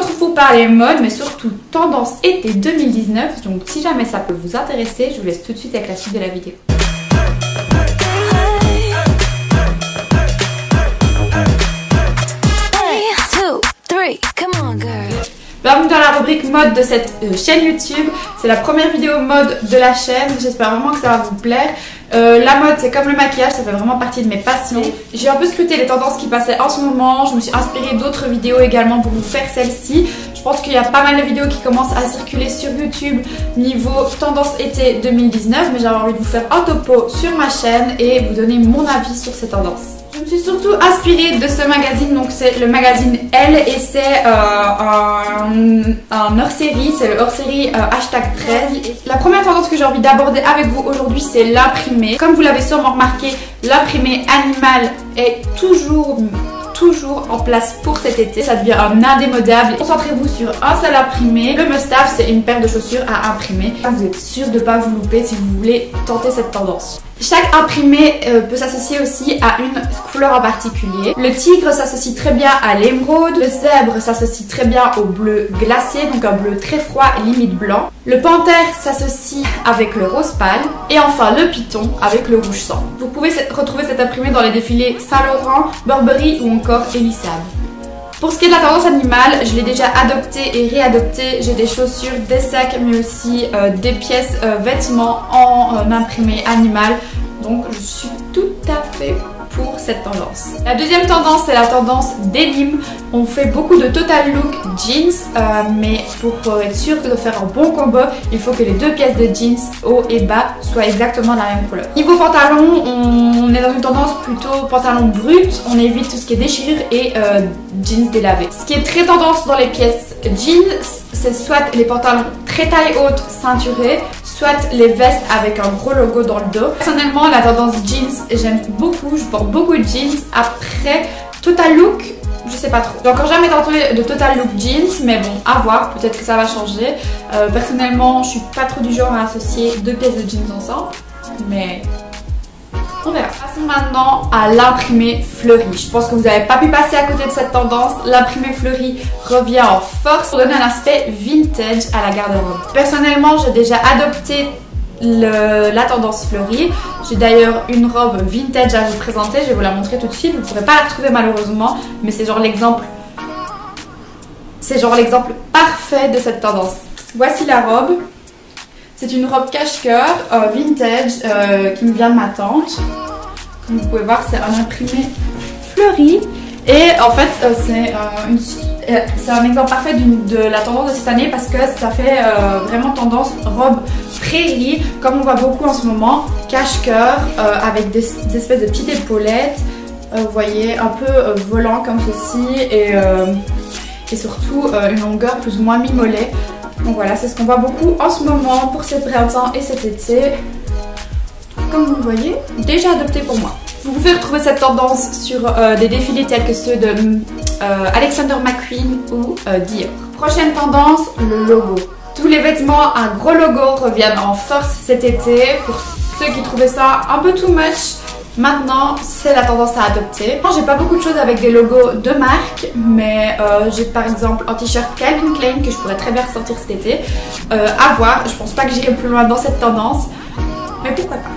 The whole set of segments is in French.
retrouve pour parler mode, mais surtout tendance été 2019. Donc si jamais ça peut vous intéresser, je vous laisse tout de suite avec la suite de la vidéo. Bienvenue dans la rubrique mode de cette chaîne YouTube. C'est la première vidéo mode de la chaîne. J'espère vraiment que ça va vous plaire. La mode, c'est comme le maquillage, ça fait vraiment partie de mes passions. J'ai un peu scruté les tendances qui passaient en ce moment. Je me suis inspirée d'autres vidéos également pour vous faire celle-ci. Je pense qu'il y a pas mal de vidéos qui commencent à circuler sur YouTube niveau tendance été 2019. Mais j'avais envie de vous faire un topo sur ma chaîne et vous donner mon avis sur ces tendances. Je me suis surtout inspirée de ce magazine, donc c'est le magazine Elle et c'est un hors-série, c'est le hors-série hashtag 13. La première tendance que j'ai envie d'aborder avec vous aujourd'hui, c'est l'imprimé. Comme vous l'avez sûrement remarqué, l'imprimé animal est toujours en place pour cet été. Ça devient un indémodable. Concentrez-vous sur un seul imprimé. Le must-have, c'est une paire de chaussures à imprimer. Vous êtes sûr de ne pas vous louper si vous voulez tenter cette tendance. Chaque imprimé peut s'associer aussi à une couleur en particulier. Le tigre s'associe très bien à l'émeraude. Le zèbre s'associe très bien au bleu glacé, donc un bleu très froid, limite blanc. Le panthère s'associe avec le rose pâle. Et enfin le python avec le rouge sang. Vous pouvez retrouver cet imprimé dans les défilés Saint-Laurent, Burberry ou encore Elisab. Pour ce qui est de la tendance animale, je l'ai déjà adopté et réadopté. J'ai des chaussures, des sacs, mais aussi des pièces vêtements en imprimé animal. Donc je suis tout à fait pour cette tendance. La deuxième tendance, c'est la tendance denim. On fait beaucoup de total look jeans, mais pour être sûr de faire un bon combo, il faut que les deux pièces de jeans, haut et bas, soient exactement de la même couleur. Niveau pantalon, on est dans une tendance plutôt pantalon brut. On évite tout ce qui est déchirure et jeans délavés. Ce qui est très tendance dans les pièces jeans, c'est soit les pantalons très taille haute ceinturés, soit les vestes avec un gros logo dans le dos. Personnellement, la tendance jeans, j'aime beaucoup. Je porte beaucoup de jeans. Après, total look, je sais pas trop. J'ai encore jamais tenté de total look jeans, mais bon, à voir. Peut-être que ça va changer. Personnellement, je suis pas trop du genre à associer deux pièces de jeans ensemble, mais on verra. Passons maintenant à l'imprimé fleuri. Je pense que vous n'avez pas pu passer à côté de cette tendance. L'imprimé fleuri revient en force pour donner un aspect vintage à la garde-robe. Personnellement, j'ai déjà adopté la tendance fleurie. J'ai d'ailleurs une robe vintage à vous présenter. Je vais vous la montrer tout de suite. Vous ne pourrez pas la retrouver malheureusement, mais c'est genre l'exemple parfait de cette tendance. Voici la robe. C'est une robe cache-cœur vintage qui me vient de ma tante. Comme vous pouvez voir, c'est un imprimé fleuri. Et en fait, c'est un exemple parfait de la tendance de cette année parce que ça fait vraiment tendance robe prairie, comme on voit beaucoup en ce moment. Cache-cœur avec des espèces de petites épaulettes. Vous voyez, un peu volant comme ceci. Et surtout une longueur plus ou moins mi-mollet. Donc voilà, c'est ce qu'on voit beaucoup en ce moment pour ce printemps et cet été. Comme vous le voyez, déjà adopté pour moi. Vous pouvez retrouver cette tendance sur des défilés tels que ceux de Alexander McQueen ou Dior. Prochaine tendance, le logo. Tous les vêtements à gros logo reviennent en force cet été. Pour ceux qui trouvaient ça un peu too much, maintenant, c'est la tendance à adopter. J'ai pas beaucoup de choses avec des logos de marque, mais j'ai par exemple un t-shirt Calvin Klein que je pourrais très bien ressortir cet été. À voir, je pense pas que j'irai plus loin dans cette tendance, mais pourquoi pas.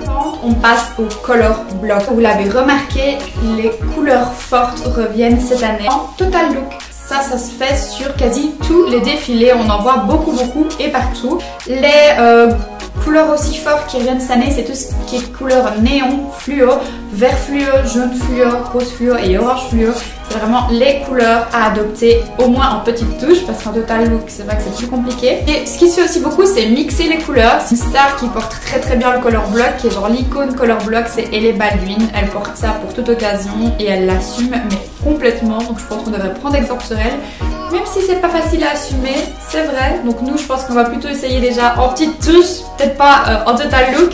On passe au color block. Vous l'avez remarqué, les couleurs fortes reviennent cette année en total look. Ça se fait sur quasi tous les défilés, on en voit beaucoup et partout. Les couleurs aussi fortes qui reviennent cette année, c'est tout ce qui est couleur néon, fluo, vert fluo, jaune fluo, rose fluo et orange fluo. C'est vraiment les couleurs à adopter, au moins en petites touches, parce qu'en total look, c'est vrai que c'est plus compliqué. Et ce qui se fait aussi beaucoup, c'est mixer les couleurs. C'est une star qui porte très bien le color block, qui est genre l'icône color block, c'est Hailey Baldwin. Elle porte ça pour toute occasion et elle l'assume, mais complètement. Donc je pense qu'on devrait prendre exemple sur elle. Même si c'est pas facile à assumer, c'est vrai. Donc nous, je pense qu'on va plutôt essayer déjà en petites touches, peut-être pas en total look.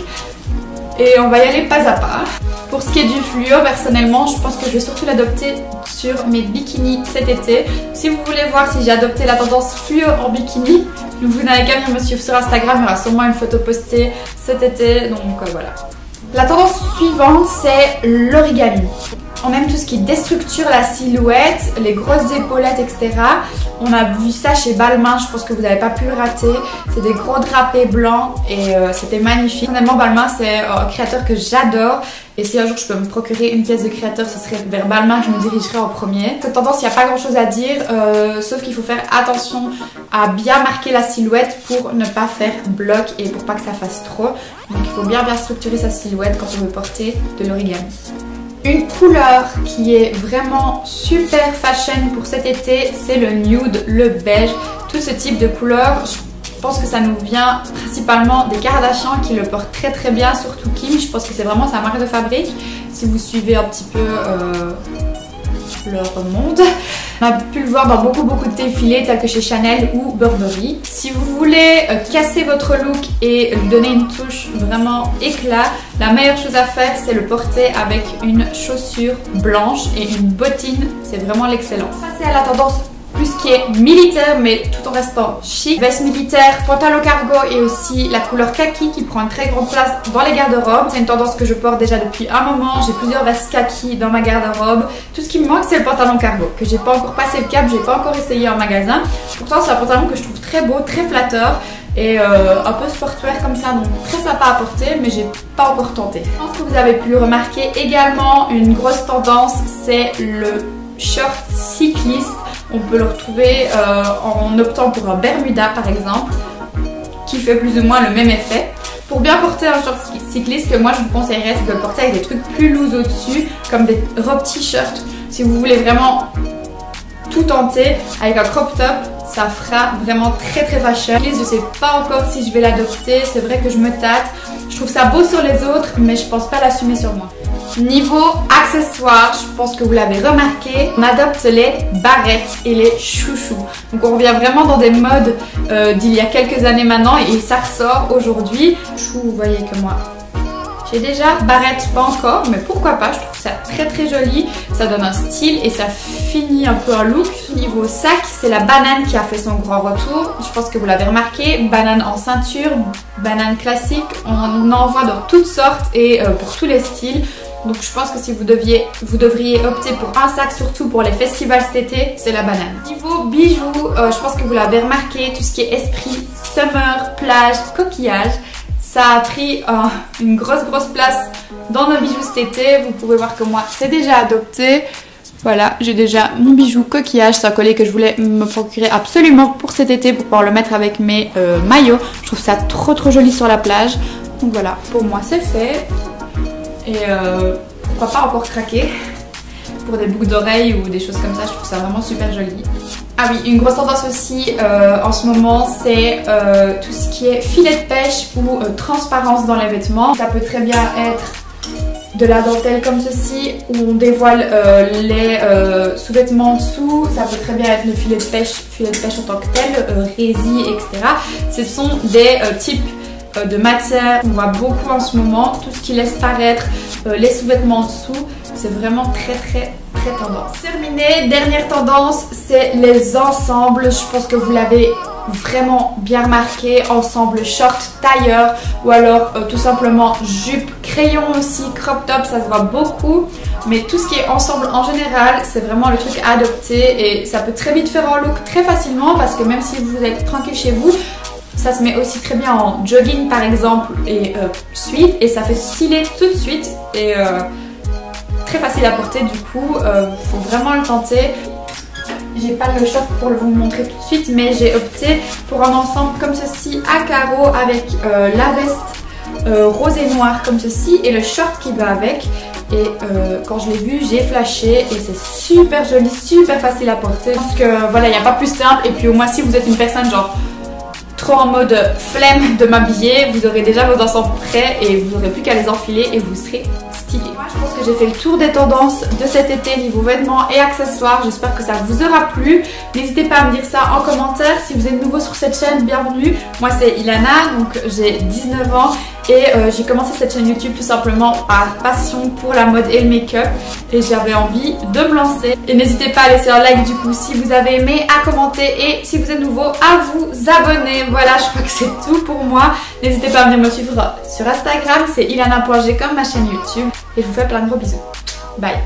Et on va y aller pas à pas. Pour ce qui est du fluo, personnellement, je pense que je vais surtout l'adopter sur mes bikinis cet été. Si vous voulez voir si j'ai adopté la tendance fluo en bikini, vous n'avez qu'à venir me suivre sur Instagram, il y aura sûrement une photo postée cet été, donc voilà. La tendance suivante, c'est l'origami. On aime tout ce qui déstructure la silhouette, les grosses épaulettes, etc. On a vu ça chez Balmain, je pense que vous n'avez pas pu le rater. C'est des gros drapés blancs et c'était magnifique. Honnêtement, Balmain, c'est un créateur que j'adore. Et si un jour je peux me procurer une pièce de créateur, ce serait vers Balmain que je me dirigerai en premier. Cette tendance, il n'y a pas grand chose à dire, sauf qu'il faut faire attention à bien marquer la silhouette pour ne pas faire bloc et pour pas que ça fasse trop. Donc il faut bien structurer sa silhouette quand on veut porter de l'origami. Une couleur qui est vraiment super fashion pour cet été, c'est le nude, le beige. Tout ce type de couleur, je pense que ça nous vient principalement des Kardashians qui le portent très bien, surtout Kim. Je pense que c'est vraiment sa marque de fabrique. Si vous suivez un petit peu leur monde. On a pu le voir dans beaucoup de défilés tels que chez Chanel ou Burberry. Si vous voulez casser votre look et lui donner une touche vraiment éclat, la meilleure chose à faire c'est le porter avec une chaussure blanche et une bottine, c'est vraiment l'excellence. Ça c'est à la tendance plus qui est militaire mais tout en restant chic. Veste militaire, pantalon cargo et aussi la couleur kaki qui prend une très grande place dans les garde-robes. C'est une tendance que je porte déjà depuis un moment. J'ai plusieurs vestes kaki dans ma garde-robe. Tout ce qui me manque c'est le pantalon cargo que j'ai pas encore passé le cap, j'ai pas encore essayé en magasin. Pourtant c'est un pantalon que je trouve très beau, très flatteur et un peu sportwear comme ça, donc très sympa à porter mais j'ai pas encore tenté. Je pense que vous avez pu le remarquer également, une grosse tendance c'est le short cycliste. On peut le retrouver en optant pour un Bermuda par exemple, qui fait plus ou moins le même effet. Pour bien porter un short cycliste, ce que moi je vous conseillerais, c'est de le porter avec des trucs plus loose au-dessus, comme des robes t-shirt. Si vous voulez vraiment tout tenter, avec un crop top, ça fera vraiment très fashion. Je sais pas encore si je vais l'adopter, c'est vrai que je me tâte. Je trouve ça beau sur les autres, mais je pense pas l'assumer sur moi. Niveau accessoires, je pense que vous l'avez remarqué, on adopte les barrettes et les chouchous. Donc on revient vraiment dans des modes d'il y a quelques années maintenant et ça ressort aujourd'hui. Chou, vous voyez que moi j'ai déjà barrette, pas encore, mais pourquoi pas, je trouve ça très joli, ça donne un style et ça finit un peu un look. Niveau sac, c'est la banane qui a fait son grand retour, je pense que vous l'avez remarqué, banane en ceinture, banane classique, on en voit dans toutes sortes et pour tous les styles. Donc je pense que si vous devriez opter pour un sac, surtout pour les festivals cet été, c'est la banane. Niveau bijoux, je pense que vous l'avez remarqué, tout ce qui est esprit, summer, plage, coquillage, ça a pris une grosse place dans nos bijoux cet été. Vous pouvez voir que moi c'est déjà adopté. Voilà, j'ai déjà mon bijou coquillage, c'est un collier que je voulais me procurer absolument pour cet été pour pouvoir le mettre avec mes maillots. Je trouve ça trop joli sur la plage. Donc voilà, pour moi c'est fait. Et pourquoi pas encore craquer pour des boucles d'oreilles ou des choses comme ça, je trouve ça vraiment super joli. Ah oui, une grosse tendance aussi en ce moment, c'est tout ce qui est filet de pêche ou transparence dans les vêtements. Ça peut très bien être de la dentelle comme ceci, où on dévoile les sous-vêtements en dessous. Ça peut très bien être le filet de pêche en tant que tel, rési, etc. Ce sont des types de matière qu'on voit beaucoup en ce moment, tout ce qui laisse paraître les sous-vêtements en dessous, c'est vraiment très tendance. Terminé, dernière tendance, c'est les ensembles. Je pense que vous l'avez vraiment bien remarqué, ensemble short, tailleur ou alors tout simplement jupe, crayon aussi, crop top, ça se voit beaucoup. Mais tout ce qui est ensemble en général, c'est vraiment le truc à adopter et ça peut très vite faire un look très facilement parce que même si vous êtes tranquille chez vous, ça se met aussi très bien en jogging par exemple et suite et ça fait stylé tout de suite et très facile à porter du coup, faut vraiment le tenter. J'ai pas le short pour vous montrer tout de suite mais j'ai opté pour un ensemble comme ceci à carreaux avec la veste rose et noire comme ceci et le short qui va avec. Et quand je l'ai vu, j'ai flashé et c'est super joli, super facile à porter. Parce que voilà, il n'y a pas plus simple et puis au moins si vous êtes une personne genre trop en mode flemme de m'habiller, vous aurez déjà vos ensembles prêts et vous n'aurez plus qu'à les enfiler et vous serez stylé. Moi je pense que j'ai fait le tour des tendances de cet été niveau vêtements et accessoires. J'espère que ça vous aura plu. N'hésitez pas à me dire ça en commentaire. Si vous êtes nouveau sur cette chaîne, bienvenue. Moi c'est Ilana, donc j'ai 19 ans et j'ai commencé cette chaîne YouTube tout simplement par passion pour la mode et le make-up et j'avais envie de me lancer. Et n'hésitez pas à laisser un like du coup si vous avez aimé, à commenter et si vous êtes nouveau à vous abonner. Voilà, je crois que c'est tout pour moi. N'hésitez pas à venir me suivre sur Instagram, c'est ilana.g comme ma chaîne YouTube et je vous fais plein de gros bisous. Bye.